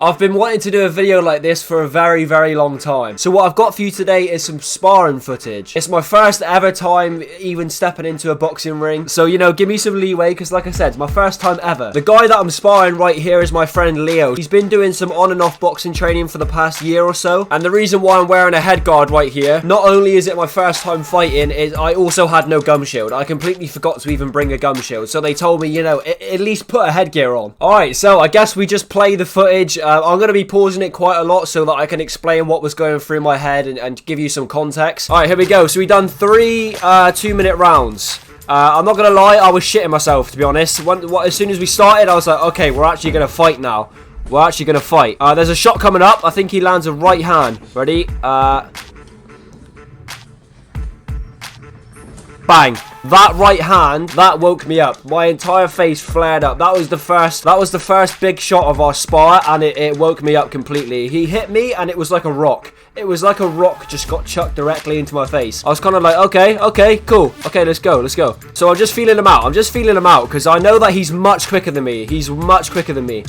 I've been wanting to do a video like this for a very, very long time. So what I've got for you today is some sparring footage. It's my first ever time even stepping into a boxing ring. So, you know, give me some leeway because like I said, it's my first time ever. The guy that I'm sparring right here is my friend Leo. He's been doing some on and off boxing training for the past year or so. And the reason why I'm wearing a head guard right here, not only is it my first time fighting, is I also had no gum shield. I completely forgot to even bring a gum shield. So they told me, you know, at least put a headgear on. Alright, so I guess we just play the footage. I'm going to be pausing it quite a lot so that I can explain what was going through my head and give you some context. Alright, here we go. So we done three 2-minute rounds. I'm not going to lie, I was shitting myself, to be honest. As soon as we started, I was like, okay, we're actually going to fight now. We're actually going to fight. There's a shot coming up. I think he lands a right hand. Ready? Bang. That right hand, that woke me up. My entire face flared up. That was the first big shot of our spar, and it woke me up completely. He hit me, and it was like a rock. It was like a rock just got chucked directly into my face. I was kind of like, okay, cool. Okay, let's go. So I'm just feeling him out. Because I know that he's much quicker than me.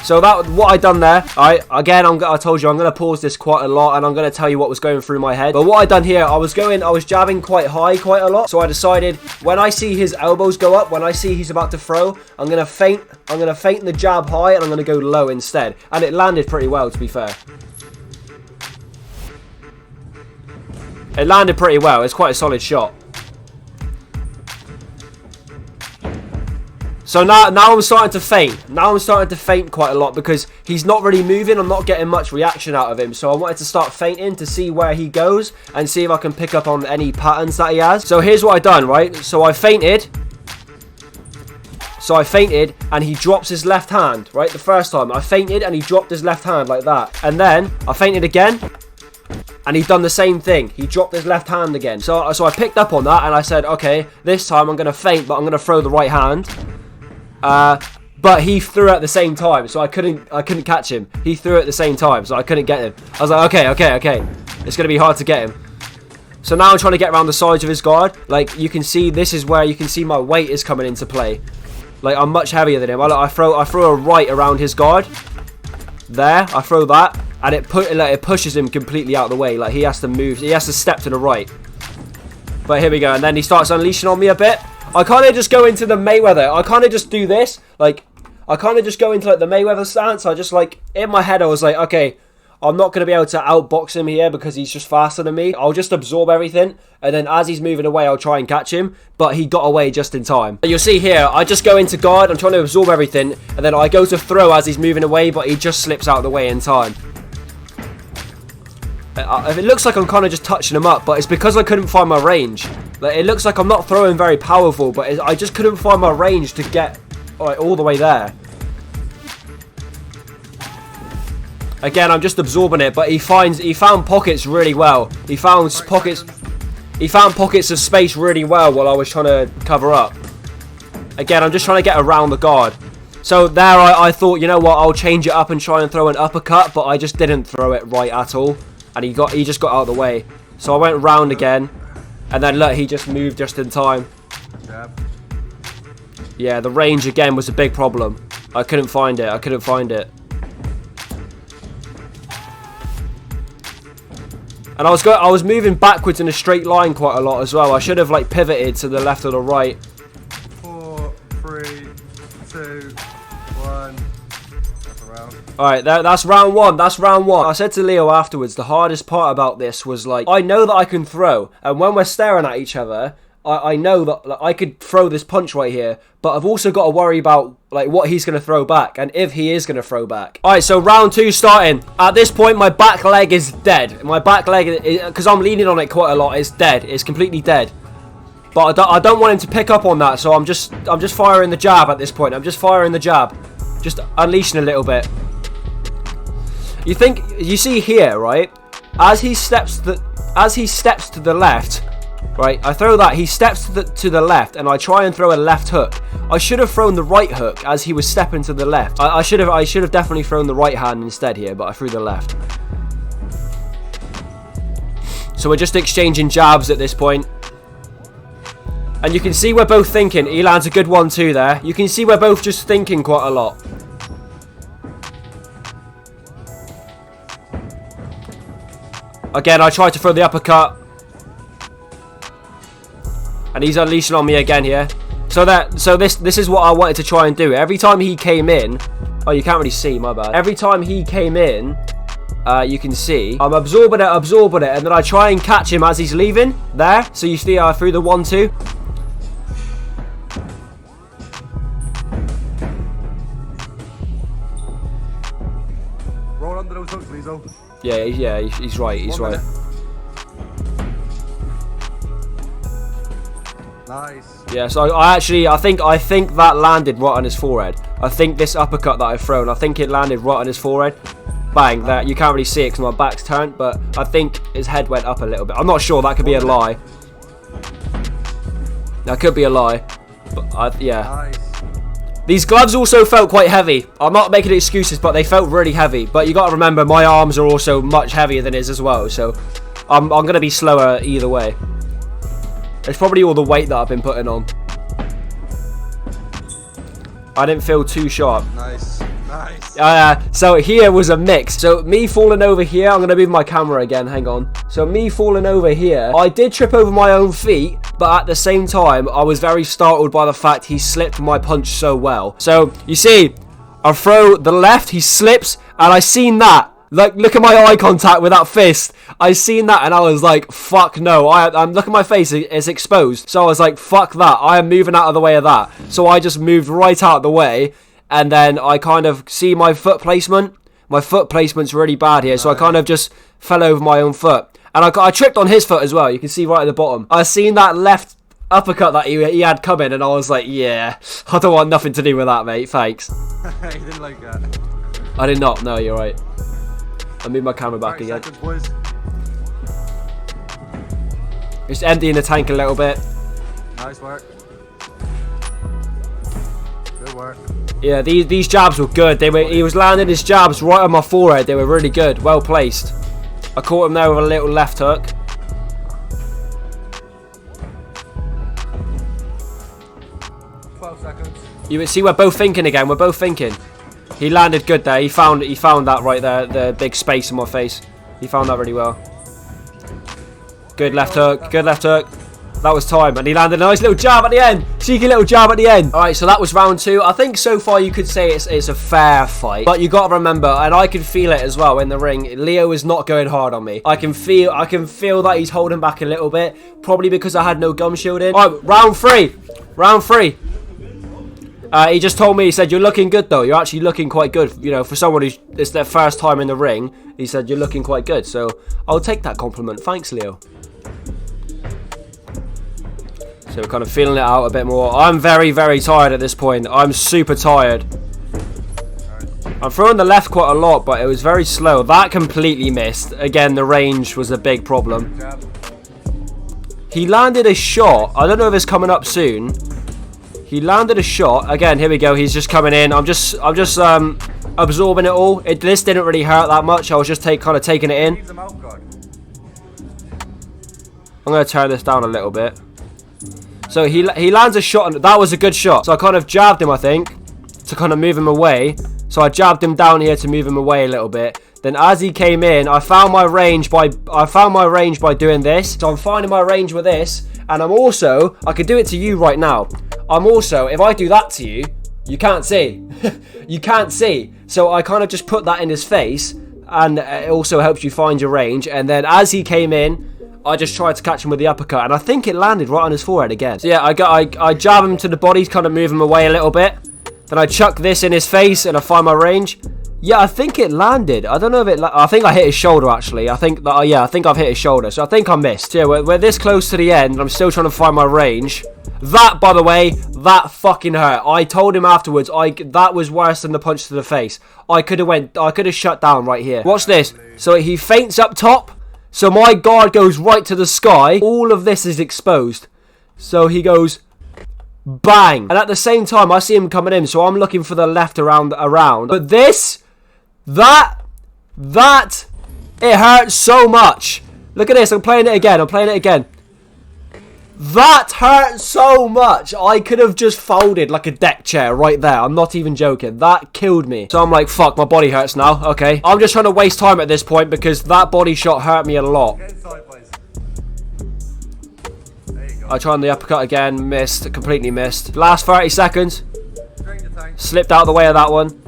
So what I done there, again, I told you I'm going to pause this quite a lot and I'm going to tell you what was going through my head. But what I done here, I was jabbing quite high quite a lot. So I decided when I see his elbows go up, when I see he's about to throw, I'm going to feint the jab high and I'm going to go low instead. And it landed pretty well, to be fair. It landed pretty well. It's quite a solid shot. So now I'm starting to feint. Now I'm starting to feint quite a lot because he's not really moving. I'm not getting much reaction out of him. So I wanted to start feinting to see where he goes and see if I can pick up on any patterns that he has. So here's what I done, right? So I feinted and he drops his left hand, right? The first time I feinted and he dropped his left hand like that. And then I feinted again. And he's done the same thing. He dropped his left hand again. So I picked up on that and I said, okay, this time I'm going to feint, but I'm going to throw the right hand. But he threw at the same time, so I couldn't catch him. He threw at the same time, so I couldn't get him. I was like, okay. It's going to be hard to get him. So now I'm trying to get around the sides of his guard. Like, you can see, this is where you can see my weight is coming into play. Like, I'm much heavier than him. I throw a right around his guard. There, I throw that. And it pushes him completely out of the way. Like, he has to move. He has to step to the right. But here we go. And then he starts unleashing on me a bit. I kind of just go into the Mayweather. I kind of just do this. Like, I kind of just go into, like, the Mayweather stance. I just, like, in my head, I was like, okay, I'm not going to be able to outbox him here because he's just faster than me. I'll just absorb everything. And then as he's moving away, I'll try and catch him. But he got away just in time. You'll see here, I just go into guard. I'm trying to absorb everything. And then I go to throw as he's moving away, but he just slips out of the way in time. It looks like I'm kind of just touching him up, but it's because I couldn't find my range. Like, it looks like I'm not throwing very powerful, but I just couldn't find my range to get all the way there. Again, I'm just absorbing it, but he found pockets really well. He found pockets of space really well while I was trying to cover up. Again, I'm just trying to get around the guard. So there, I thought, you know what, I'll change it up and try and throw an uppercut, but I just didn't throw it right at all. And he just got out of the way. So I went round again. And then look, he just moved just in time. Yeah, the range again was a big problem. I couldn't find it. And I was moving backwards in a straight line quite a lot as well. I should have like pivoted to the left or the right. 4, 3, 2, 1. Alright, that's round one. I said to Leo afterwards, the hardest part about this was, like, I know that I can throw. And when we're staring at each other, I know that, like, I could throw this punch right here. But I've also got to worry about, like, what he's going to throw back. And if he is going to throw back. Alright, so round 2 starting. At this point, my back leg is dead. My back leg, because I'm leaning on it quite a lot, is dead. It's completely dead. But I don't want him to pick up on that. So I'm just firing the jab at this point. Just unleashing a little bit. You see here, right? As he steps to the left, right? I throw that. He steps to the left, and I try and throw a left hook. I should have thrown the right hook as he was stepping to the left. I should have definitely thrown the right hand instead here, but I threw the left. So we're just exchanging jabs at this point. And you can see we're both thinking. He lands a good one too there. You can see we're both just thinking quite a lot. Again, I tried to throw the uppercut. And he's unleashing on me again here. So this is what I wanted to try and do. Every time he came in... Oh, you can't really see, my bad. Every time he came in, you can see, I'm absorbing it, and then I try and catch him as he's leaving. There. So you see I threw the 1-2. Roll under those hooks, Lizzo. Yeah, he's right, he's right. Nice. Yeah, so I think that landed right on his forehead. I think this uppercut that I've thrown, I think it landed right on his forehead. Bang, that you can't really see it because my back's turned, but I think his head went up a little bit. I'm not sure, that could be a lie. That could be a lie, but yeah. Nice. These gloves also felt quite heavy. I'm not making excuses, but they felt really heavy. But you got to remember, my arms are also much heavier than his as well, so I'm going to be slower either way. It's probably all the weight that I've been putting on. I didn't feel too sharp. Nice. Nice. So here was a mix. So me falling over here, I'm going to move my camera again, hang on. So me falling over here, I did trip over my own feet, but at the same time, I was very startled by the fact he slipped my punch so well. So, you see, I throw the left, he slips, and I seen that. Like, look at my eye contact with that fist. I seen that and I was like, fuck no. I'm look at my face, it's exposed. So I was like, fuck that. I am moving out of the way of that. So I just moved right out of the way. And then I kind of see my foot placement. My foot placement's really bad here. So I kind of just fell over my own foot. And I tripped on his foot as well. You can see right at the bottom. I seen that left uppercut that he had coming. And I was like, yeah, I don't want nothing to do with that, mate. Thanks. You didn't like that. I did not. No, you're right. I move my camera back again. Seconds, boys. Just emptying the tank a little bit. Nice work. Good work. Yeah, these jabs were good. He was landing his jabs right on my forehead. They were really good, well placed. I caught him there with a little left hook. You see, we're both thinking again. We're both thinking. He landed good there. He found that right there, the big space in my face. He found that really well. Good left hook. Good left hook. That was time, and he landed a nice little jab at the end. Cheeky little jab at the end. All right, so that was round 2. I think so far you could say it's a fair fight, but you got to remember, and I can feel it as well in the ring. Leo is not going hard on me. I can feel that he's holding back a little bit, probably because I had no gum shield in. All right, round 3. Round 3. He just told me, he said, you're looking good though. You're actually looking quite good. You know, for someone who's, it's their first time in the ring, he said, you're looking quite good. So I'll take that compliment. Thanks, Leo. So we're kind of feeling it out a bit more. I'm very, very tired at this point. I'm super tired. I'm throwing the left quite a lot, but it was very slow. That completely missed. Again, the range was a big problem. He landed a shot. I don't know if it's coming up soon. He landed a shot. Again, here we go. He's just coming in. I'm just absorbing it all. This didn't really hurt that much. I was just kind of taking it in. I'm going to turn this down a little bit. So he lands a shot. And that was a good shot. So I kind of jabbed him, I think, to kind of move him away. So I jabbed him down here to move him away a little bit. Then as he came in, I found my range by doing this. So I'm finding my range with this. And I'm also, I could do it to you right now. I'm also, if I do that to you, you can't see. You can't see. So I kind of just put that in his face. And it also helps you find your range. And then as he came in, I just tried to catch him with the uppercut. And I think it landed right on his forehead again. So yeah, I jab him to the body, kind of move him away a little bit. Then I chuck this in his face and I find my range. Yeah, I think it landed. I don't know if it... I think I hit his shoulder, actually. I think that... yeah, I think I've hit his shoulder. So I think I missed. Yeah, we're this close to the end. And I'm still trying to find my range. That, by the way, that fucking hurt. I told him afterwards, that was worse than the punch to the face. I could have shut down right here. Watch this. So he feints up top. So my guard goes right to the sky. All of this is exposed. So he goes... bang. And at the same time, I see him coming in. So I'm looking for the left around. But this... That, it hurts so much. Look at this, I'm playing it again, That hurt so much. I could have just folded like a deck chair right there. I'm not even joking. That killed me. So I'm like, fuck, my body hurts now. Okay. I'm just trying to waste time at this point because that body shot hurt me a lot. Get inside, boys. There you go. I tried the uppercut again. Missed. Completely missed. Last 30 seconds. Drink the tank. Slipped out of the way of that one.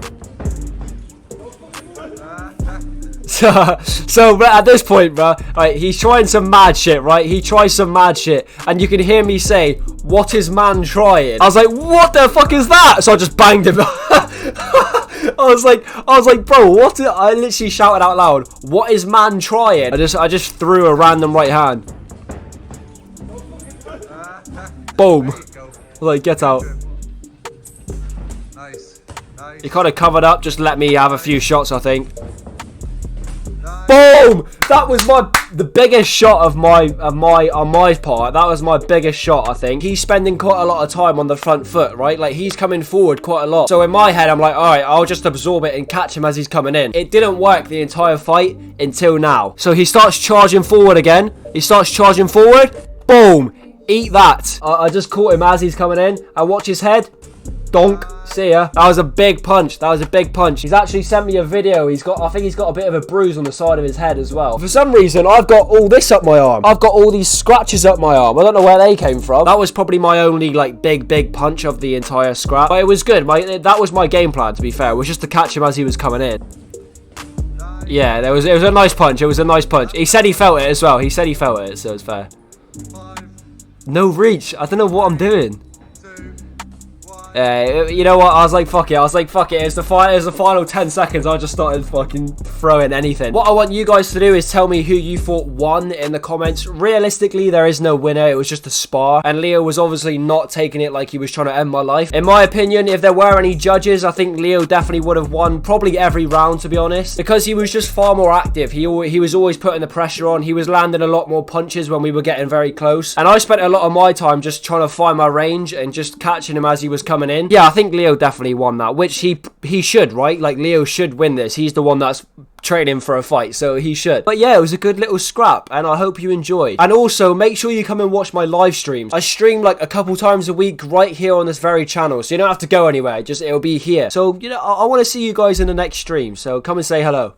So at this point, bro, right, he's trying some mad shit, right? He tries some mad shit, and you can hear me say, "What is man trying?" I was like, "What the fuck is that?" So I just banged him. I was like, "Bro, what?" I literally shouted out loud, "What is man trying?" I just threw a random right hand. Boom. I was like, "Get out." Nice. Nice. He kind of covered up, just let me have a few shots, I think. Boom! That was the biggest shot on my part. That was my biggest shot, I think. He's spending quite a lot of time on the front foot, right? Like, he's coming forward quite a lot. So in my head, I'm like, alright, I'll just absorb it and catch him as he's coming in. It didn't work the entire fight until now. So he starts charging forward again. He starts charging forward. Boom! Eat that. I just caught him as he's coming in. I watch his head. Donk. See ya. That was a big punch. That was a big punch. He's actually sent me a video. I think he's got a bit of a bruise on the side of his head as well. For some reason, I've got all this up my arm. I've got all these scratches up my arm. I don't know where they came from. That was probably my only, like, big punch of the entire scrap. But it was good. That was my game plan, to be fair. It was just to catch him as he was coming in. Yeah, it was a nice punch. It was a nice punch. He said he felt it as well. He said he felt it, so it's fair. No reach. I don't know what I'm doing. You know what? I was like, fuck it. It's the final 10 seconds. I just started fucking throwing anything. What I want you guys to do is tell me who you thought won in the comments. Realistically, there is no winner. It was just a spar. And Leo was obviously not taking it like he was trying to end my life. In my opinion, if there were any judges, I think Leo definitely would have won probably every round, to be honest. Because he was just far more active. He was always putting the pressure on. He was landing a lot more punches when we were getting very close. And I spent a lot of my time just trying to find my range and just catching him as he was coming in. Yeah, I think Leo definitely won that, which he should, right? Like, Leo should win this. He's the one that's training for a fight, so he should. But yeah, it was a good little scrap, and I hope you enjoyed. And also, make sure you come and watch my live streams. I stream like a couple times a week right here on this very channel, so you don't have to go anywhere. Just, it'll be here. So, you know, I want to see you guys in the next stream, so come and say hello.